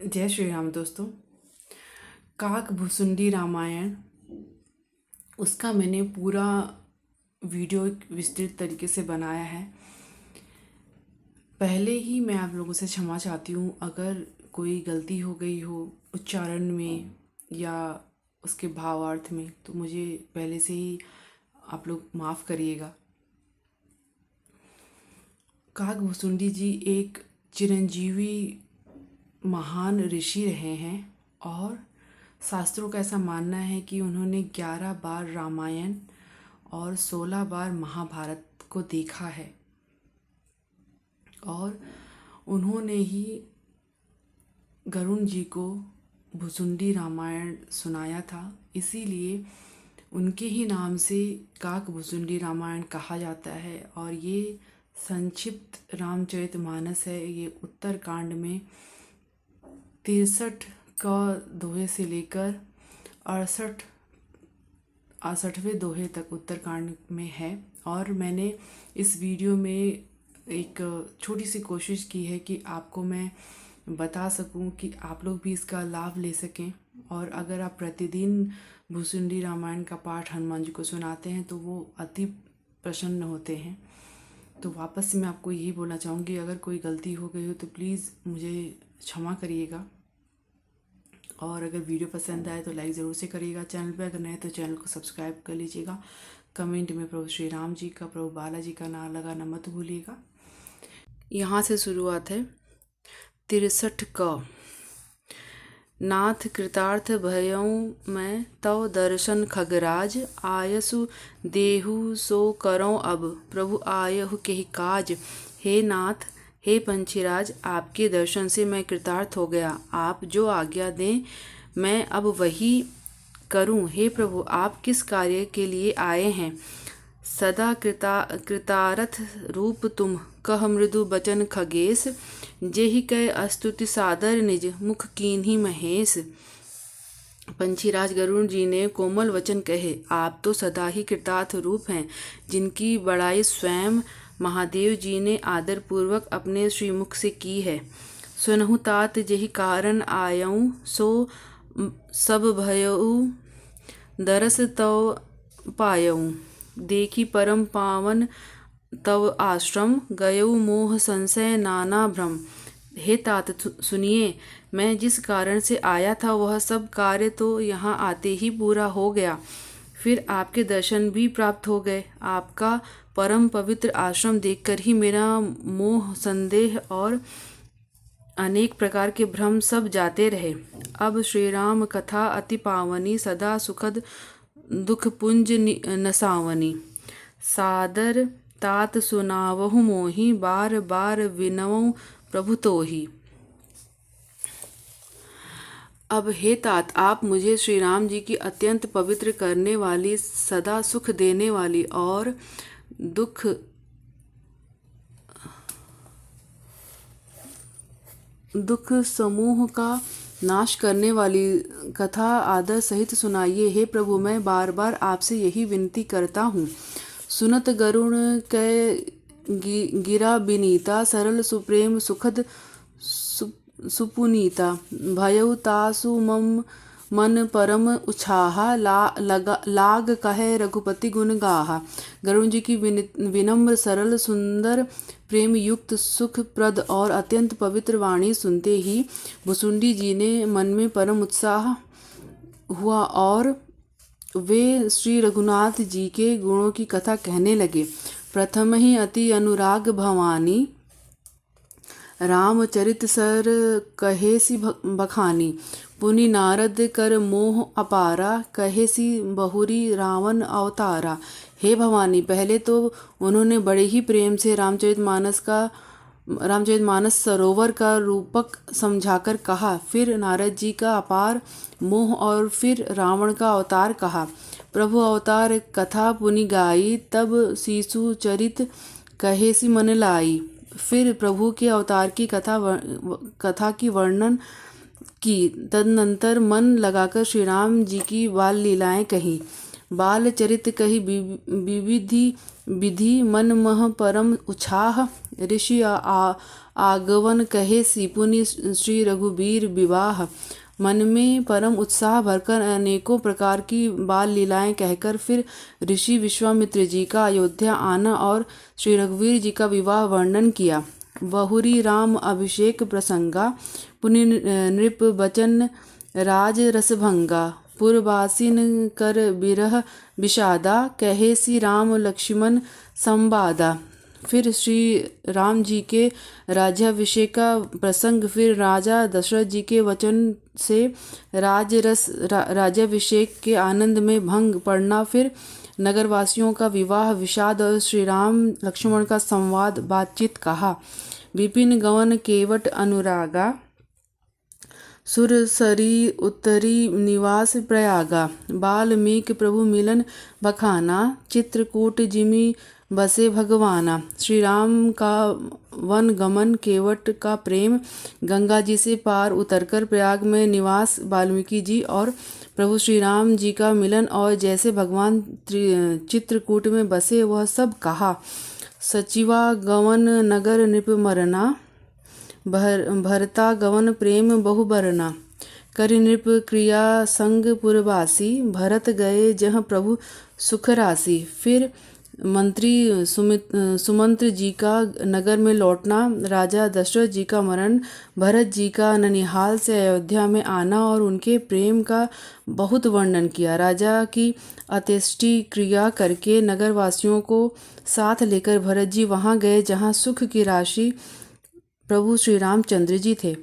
जय श्री राम दोस्तों। काक भुसुंडी रामायण उसका मैंने पूरा वीडियो विस्तृत तरीके से बनाया है। पहले ही मैं आप लोगों से क्षमा चाहती हूँ अगर कोई गलती हो गई हो उच्चारण में या उसके भावार्थ में, तो मुझे पहले से ही आप लोग माफ़ करिएगा। काक भुसुंडी जी एक चिरंजीवी महान ऋषि रहे हैं और शास्त्रों का ऐसा मानना है कि उन्होंने 11 बार रामायण और 16 बार महाभारत को देखा है और उन्होंने ही गरुण जी को भुसुंडी रामायण सुनाया था। इसीलिए उनके ही नाम से काक भुसुंडी रामायण कहा जाता है। और ये संक्षिप्त रामचरितमानस है। ये उत्तरकांड में 63 का दोहे से लेकर 68वें दोहे तक उत्तरकांड में है। और मैंने इस वीडियो में एक छोटी सी कोशिश की है कि आपको मैं बता सकूं कि आप लोग भी इसका लाभ ले सकें। और अगर आप प्रतिदिन भुसुंडी रामायण का पाठ हनुमान जी को सुनाते हैं तो वो अति प्रसन्न होते हैं। तो वापस से मैं आपको यही बोलना चाहूँगी, अगर कोई गलती हो गई हो तो प्लीज़ मुझे क्षमा करिएगा। और अगर वीडियो पसंद आए तो लाइक ज़रूर से करिएगा। चैनल पर अगर नए तो चैनल को सब्सक्राइब कर लीजिएगा। कमेंट में प्रभु श्री राम जी का, प्रभु बालाजी का नाम लगाना मत भूलिएगा। यहाँ से शुरुआत है। 63 का। नाथ कृतार्थ भयऊँ मैं तव दर्शन खगराज, आयसु देहु सो करऊँ अब, प्रभु आयहु केहि काज। हे नाथ, हे पंछीराज, आपके दर्शन से मैं कृतार्थ हो गया। आप जो आज्ञा दें मैं अब वही करूं। हे प्रभु, आप किस कार्य के लिए आए हैं? सदा कृतारथ रूप तुम, कह मृदु बचन खगेश, जेहि कह स्तुति सादर निज, मुख कीन्ही महेश। पंछीराज गरुण जी ने कोमल वचन कहे, आप तो सदा ही कृतार्थ रूप हैं, जिनकी बड़ाई स्वयं महादेव जी ने आदर पूर्वक अपने श्रीमुख से की है। सुनहु तात जेहि कारण आयऊँ, सो सब भयऊ दरस तव पायऊँ। देखी परम पावन तव आश्रम, गयऊ मोह संशय नाना भ्रम। हे तात, सुनिए, मैं जिस कारण से आया था वह सब कार्य तो यहाँ आते ही पूरा हो गया। फिर आपके दर्शन भी प्राप्त हो गए। आपका परम पवित्र आश्रम देखकर ही मेरा मोह, संदेह और अनेक प्रकार के भ्रम सब जाते रहे। अब श्री राम कथा अति पावनी, सदा सुखद दुख पुंज नसावनी। सादर तात सुनावहु मोहि, बार बार विनवऊँ प्रभु तोहि। अब हे तात, आप मुझे श्री राम जी की अत्यंत पवित्र करने वाली, सदा सुख देने वाली और दुख समूह का नाश करने वाली कथा आदर सहित सुनाइए। हे प्रभु, मैं बार बार आपसे यही विनती करता हूँ। सुनत गरुण कै गिरा बिनीता, सरल सुप्रेम सुखद सुपुनीता। भयउ तासु मम मन परम उछाहा, लाग कहे रघुपति गुण गाहा। गरुण जी की विनम्र, सरल, सुंदर, प्रेम युक्त, सुख प्रद और अत्यंत पवित्र वाणी सुनते ही भुसुंडी जी ने मन में परम उत्साह हुआ और वे श्री रघुनाथ जी के गुणों की कथा कहने लगे। प्रथम ही अति अनुराग भवानी, रामचरित सर कहेसी बखानी। पुनि नारद कर मोह अपारा, कहेसी बहुरी रावण अवतारा। हे भवानी, पहले तो उन्होंने बड़े ही प्रेम से रामचरितमानस सरोवर का रूपक समझाकर कहा। फिर नारद जी का अपार मोह और फिर रावण का अवतार कहा। प्रभु अवतार कथा पुनि गाई, तब सीसु चरित कहेसी मन लाई। फिर प्रभु के अवतार की कथा की वर्णन की। तदनंतर मन लगाकर श्री राम जी की बाल लीलाएं कही। बाल चरित कही विधि मन मह परम उछाह, ऋषि आगवन कहे सी पुनि श्री रघुबीर विवाह। मन में परम उत्साह भरकर अनेकों प्रकार की बाल लीलाएं कहकर फिर ऋषि विश्वामित्र जी का अयोध्या आना और श्री रघुवीर जी का विवाह वर्णन किया। बहुरी राम अभिषेक प्रसंगा पुनि नृप बचन राज रसभंगा। पुरवासिन कर बिरह विषादा कहे सी राम लक्ष्मण संवादा। फिर श्री राम जी के राज्याभिषेक का प्रसंग, फिर राजा दशरथ जी के वचन से राज्याभिषेक के आनंद में भंग पड़ना, फिर नगरवासियों का विवाह विषाद और श्री राम लक्ष्मण का संवाद बातचीत कहा। विपिन गवन केवट अनुरागा सुरसरी उत्तरी निवास प्रयागा। बाल्मीकि प्रभु मिलन बखाना चित्रकूट जिमि बसे भगवाना। श्री राम का वन गमन केवट का प्रेम, गंगा जी से पार उतरकर प्रयाग में निवास वाल्मीकि जी और प्रभु श्री राम जी का मिलन और जैसे भगवान चित्रकूट में बसे वह सब कहा। सचिवा गवन नगर नृप मरना भरता गवन प्रेम बहुबरना। करि नृप क्रिया संग पुरवासी भरत गए जह प्रभु सुख राशि। फिर मंत्री सुमंत्र जी का नगर में लौटना, राजा दशरथ जी का मरण, भरत जी का ननिहाल से अयोध्या में आना और उनके प्रेम का बहुत वर्णन किया। राजा की अंत्येष्टि क्रिया करके नगरवासियों को साथ लेकर भरत जी वहाँ गए जहाँ सुख की राशि प्रभु श्री रामचंद्र जी थे।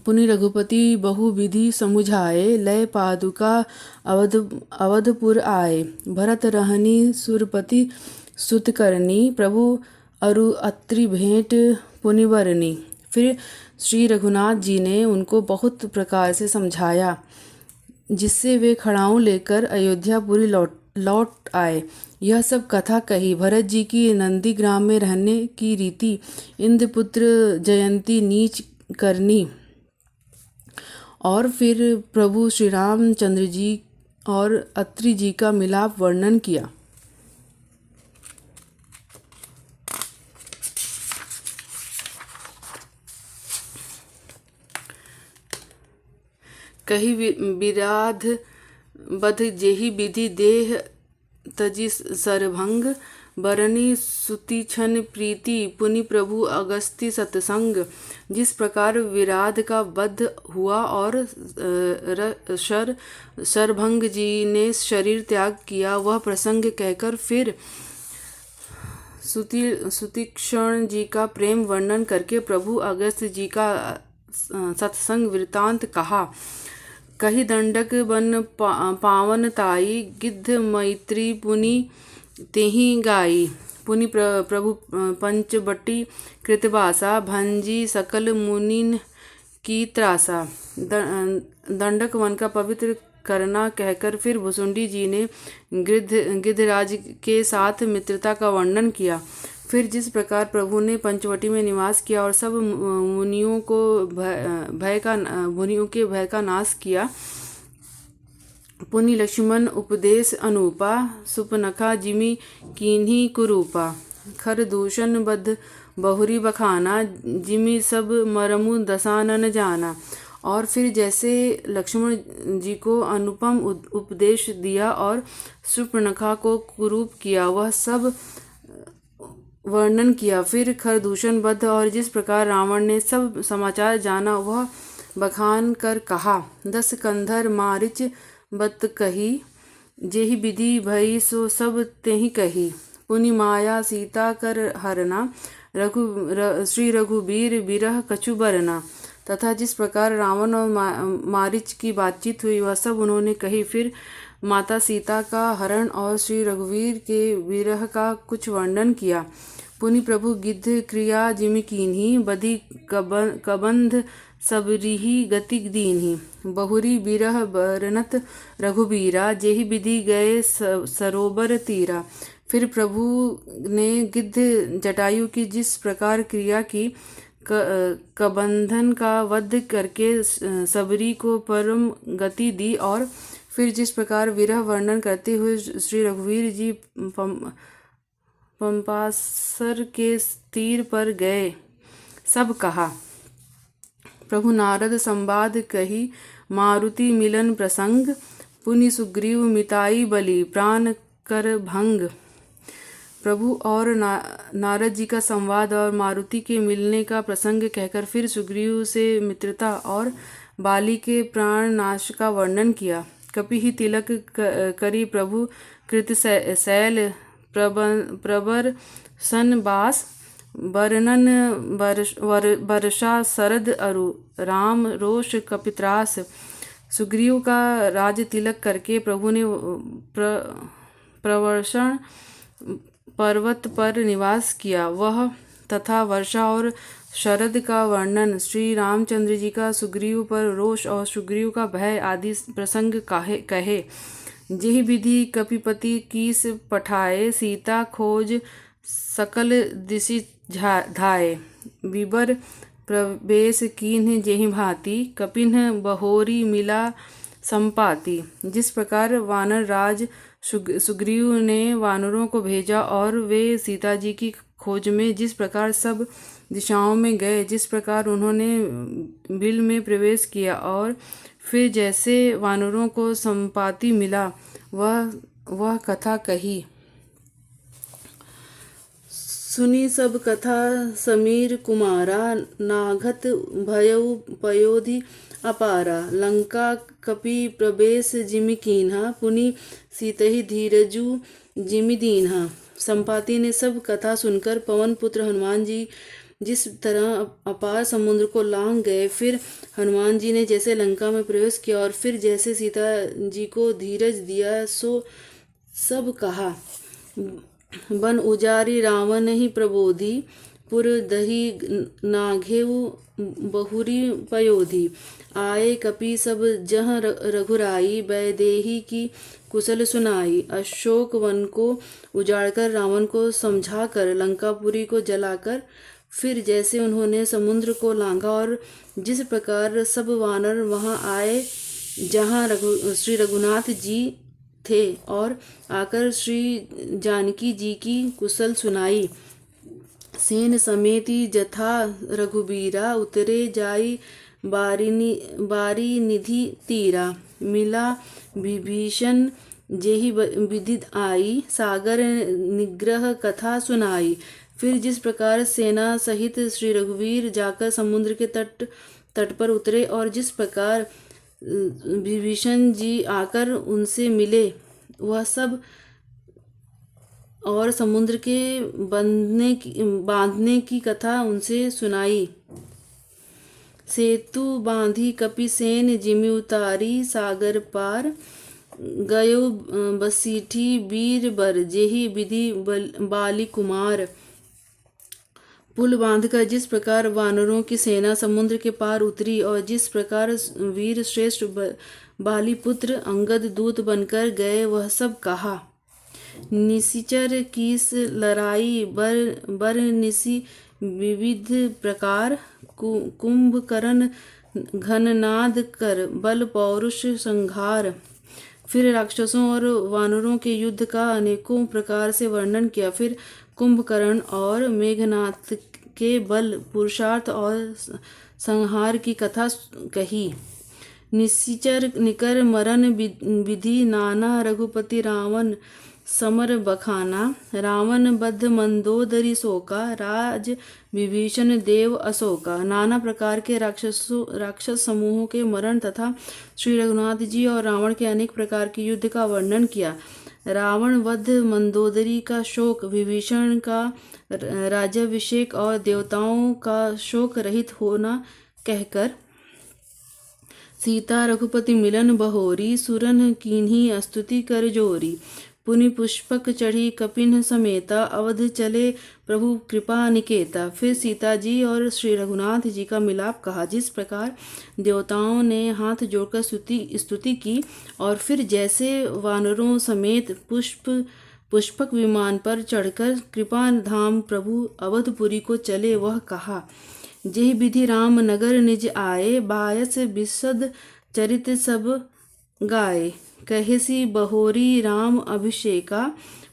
पुनि रघुपति बहुविधि समुझाए लय पादुका अवधपुर आए। भरत रहनी सुरपति सुत करनी प्रभु अरु अत्रि भेंट पुनिवरनी। फिर श्री रघुनाथ जी ने उनको बहुत प्रकार से समझाया जिससे वे खड़ाऊं लेकर अयोध्यापुरी लौट आए। यह सब कथा कही। भरत जी की नंदीग्राम में रहने की रीति, इंद्रपुत्र जयंती नीच करनी और फिर प्रभु श्री रामचंद्र जी और अत्रि जी का मिलाप वर्णन किया। कही विराध बध जेहि विधि देह तजि सरभंग। बरनी सुतिछन प्रीति पुनि प्रभु अगस्ती सतसंग। जिस प्रकार विराध का वध हुआ और सरभंग जी ने शरीर त्याग किया, वह प्रसंग कहकर फिर सुतीक्षण जी का प्रेम वर्णन करके प्रभु अगस्त जी का सत्संग वृतांत कहा। कही दंडक बन पावन ताई गिद्ध मैत्री पुनि तेहि गाई। पुनि प्रभु पंचबटी कृतवासा भंजी सकल मुनिन की त्रासा। दंडक वन का पवित्र करना कहकर फिर भुसुंडी जी ने गिद्धराज के साथ मित्रता का वर्णन किया। फिर जिस प्रकार प्रभु ने पंचवटी में निवास किया और सब मुनियों के भय का नाश किया। पुनि लक्ष्मण उपदेश अनूपा सुपनखा जिमि कीन्ही कुरूपा। खर दूषण बद्ध बहुरी बखाना जिमि सब मरमु दसानन जाना। और फिर जैसे लक्ष्मण जी को अनुपम उपदेश दिया और सुपर्णखा को कुरूप किया, वह सब वर्णन किया। फिर खरदूषण बद्ध और जिस प्रकार रावण ने सब समाचार जाना, वह बखान कर कहा। 10 कंधर मारिच बत कही जेहि विधि भई सो सब तेहि कही। पुनि माया सीता कर हरना श्री रघुबीर बिरह कछु बरना। तथा जिस प्रकार रावण और मारिच की बातचीत हुई, वह सब उन्होंने कही। फिर माता सीता का हरण और श्री रघुवीर के विरह का कुछ वर्णन किया। पुनि प्रभु गिद्ध क्रिया जिमि कीन्ही बधी कबंध सबरिही गति दीन्ही। बहुरी बिरह बरनत रघुबीरा जेहि विधि गए सरोबर तीरा। फिर प्रभु ने गिद्ध जटायु की जिस प्रकार क्रिया की, कबंधन का वध करके सबरी को परम गति दी, और फिर जिस प्रकार विरह वर्णन करते हुए श्री रघुवीर जी पंपासर के तीर पर गए, सब कहा। प्रभु नारद संवाद कही, मारुति मिलन प्रसंग, पुनि सुग्रीव मिताई बलि, प्राण कर भंग। प्रभु और नारद जी का संवाद और मारुति के मिलने का प्रसंग कहकर फिर सुग्रीव से मित्रता और बाली के प्राण नाश का वर्णन किया। कपि ही तिलक करी प्रभु कृत शैल, प्रबर सन बास, वर्णन वर्षा शरद अरु, राम रोष कपित्रास। सुग्रीव का राज तिलक करके प्रभु ने प्रवर्षण पर्वत पर निवास किया, वह तथा वर्षा और शरद का वर्णन, श्री रामचंद्र जी का सुग्रीव पर रोष और सुग्रीव का भय आदि प्रसंग कहे। जेहि विधि कपिपति कीस पठाए, सीता खोज सकल दिशि धाये, विबर प्रवेश कीन्ह जेहि भांति, कपिन्ह बहोरी मिला संपाति। जिस प्रकार वानर राज सुग्रीव ने वानरों को भेजा और वे सीता जी की खोज में जिस प्रकार सब दिशाओं में गए, जिस प्रकार उन्होंने बिल में प्रवेश किया और फिर जैसे वानरों को संपाति मिला, वह कथा कही। सुनी सब कथा समीर कुमारा, नाघत भयउ पयोधि अपारा। लंका कपि प्रवेश जिमि कीन्हा, पुनि सीतहि धीरजु जिमि दीन्हा। संपाति ने सब कथा सुनकर पवन पुत्र हनुमान जी जिस तरह अपार समुद्र को लांघ गए, फिर हनुमान जी ने जैसे लंका में प्रवेश किया और फिर जैसे सीता जी को धीरज दिया, सो सब कहा। बन उजारी रावण ही प्रबोधि, पुर दही नाघेउ बहुरी पयोधि। आए कपि सब जह रघुराई, वैदेही की कुशल सुनाई। अशोक वन को उजाड़कर रावण को समझाकर, लंकापुरी को जलाकर, फिर जैसे उन्होंने समुद्र को लांघा और जिस प्रकार सब वानर वहां आए जहां श्री रघुनाथ जी थे और आकर श्री जानकी जी की कुशल सुनाई। सेन समेति जथा रघुबीरा, उतरे जाई बारी निधि तीरा। मिला विभीषण जेहि विधि आई, सागर निग्रह कथा सुनाई। फिर जिस प्रकार सेना सहित श्री रघुवीर जाकर समुद्र के तट पर उतरे और जिस प्रकार विभीषण जी आकर उनसे मिले, वह सब और समुद्र के बांधने की कथा उनसे सुनाई। सेतु बांधी कपिसेन जिमि उतारी, सागर पार गयो बसीठी वीर बर, जेहि विधि बाली कुमार। पुल बांधकर जिस प्रकार वानरों की सेना समुद्र के पार उतरी और जिस प्रकार वीर श्रेष्ठ बाली पुत्र अंगद दूत बनकर गए, वह सब कहा। निशिचर कीस लड़ाई, बर निशि विविध प्रकार। कुंभकर्ण घननाद कर, बल पौरुष संहार। फिर राक्षसों और वानरों के युद्ध का अनेकों प्रकार से वर्णन किया। फिर कुंभकर्ण और मेघनाथ के बल, पुरुषार्थ और संहार की कथा कही। निशिचर निकर मरण विधि, नाना रघुपति रावण समर बखाना। रावण बद्ध मंदोदरी शोका, राज विभीषण देव अशोका। नाना प्रकार के राक्षस समूहों के मरण तथा श्री रघुनाथ जी और रावण के अनेक प्रकार के युद्ध का वर्णन किया। रावण वध, मंदोदरी का शोक, विभीषण का राज्याभिषेक और देवताओं का शोक रहित होना कहकर, सीता रघुपति मिलन बहोरी, सुरन कीन्ही स्तुति कर जोरी। पुनि पुष्पक चढ़ी कपिन समेता, अवध चले प्रभु कृपा निकेता। फिर सीता जी और श्री रघुनाथ जी का मिलाप कहा। जिस प्रकार देवताओं ने हाथ जोड़कर स्तुति की और फिर जैसे वानरों समेत पुष्पक विमान पर चढ़कर कृपा धाम प्रभु अवधपुरी को चले, वह कहा। जेहि विधि राम नगर निज आए, बायस विशद चरित सब गाए। कहेसी बहोरी राम अभिषेका,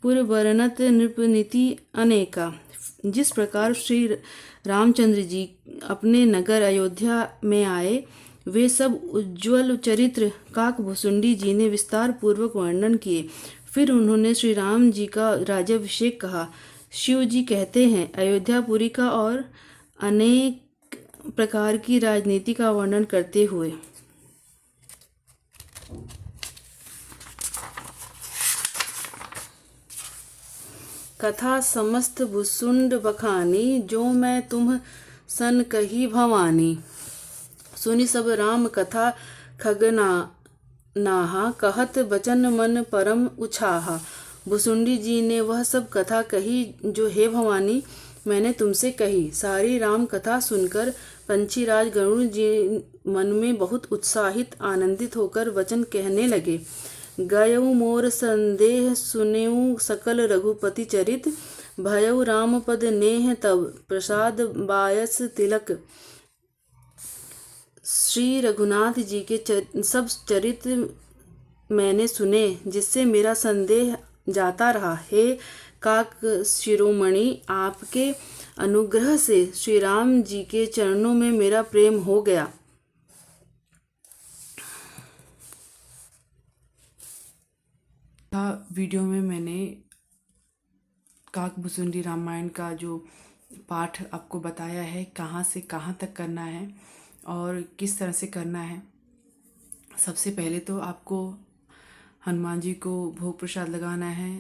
पुर वर्णत नृपनीति अनेका। जिस प्रकार श्री रामचंद्र जी अपने नगर अयोध्या में आए, वे सब उज्ज्वल चरित्र काकभुसुंडी जी ने विस्तार पूर्वक वर्णन किए। फिर उन्होंने श्री राम जी का राज्याभिषेक कहा। शिव जी कहते हैं, अयोध्यापुरी का और अनेक प्रकार की राजनीति का वर्णन करते हुए, कथा समस्त भुसुंड बखानी, जो मैं तुम सन कही भवानी। सुनी सब राम कथा खगना नाहा, कहत बचन मन परम उछाहा। भुसुंडी जी ने वह सब कथा कही जो हे भवानी मैंने तुमसे कही। सारी राम कथा सुनकर पंछीराज गरुड़ जी मन में बहुत उत्साहित आनंदित होकर वचन कहने लगे। गयऊ मोर संदेह सुनेऊ सकल रघुपति चरित, भयऊ राम पद नेह तब प्रसाद बायस तिलक। श्री रघुनाथ जी के सब चरित्र मैंने सुने, जिससे मेरा संदेह जाता रहा। हे काक शिरोमणि, आपके अनुग्रह से श्री राम जी के चरणों में मेरा प्रेम हो गया। वीडियो में मैंने काकभुसुंडी रामायण का जो पाठ आपको बताया है, कहाँ से कहाँ तक करना है और किस तरह से करना है। सबसे पहले तो आपको हनुमान जी को भोग प्रसाद लगाना है।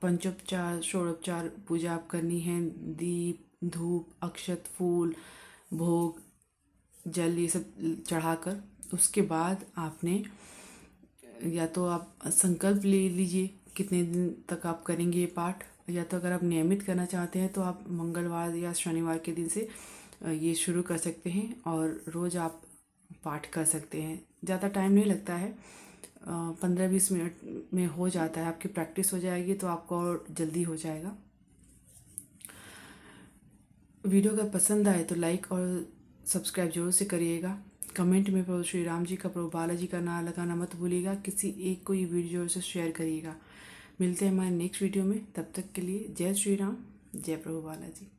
पंचोपचार षोडोपचार पूजा आप करनी है। दीप, धूप, अक्षत, फूल, भोग, जल ये सब चढ़ाकर उसके बाद आपने या तो आप संकल्प ले लीजिए कितने दिन तक आप करेंगे ये पाठ, या तो अगर आप नियमित करना चाहते हैं तो आप मंगलवार या शनिवार के दिन से ये शुरू कर सकते हैं और रोज़ आप पाठ कर सकते हैं। ज़्यादा टाइम नहीं लगता है, 15-20 मिनट में हो जाता है। आपकी प्रैक्टिस हो जाएगी तो आपको और जल्दी हो जाएगा। वीडियो अगर पसंद आए तो लाइक और सब्सक्राइब जरूर से करिएगा। कमेंट में प्रभु श्री राम जी का, प्रभु बालाजी का नाम लगाना मत भूलिएगा। किसी एक को ये वीडियो से शेयर करिएगा। मिलते हैं हमारे नेक्स्ट वीडियो में। तब तक के लिए जय श्री राम, जय प्रभु बालाजी।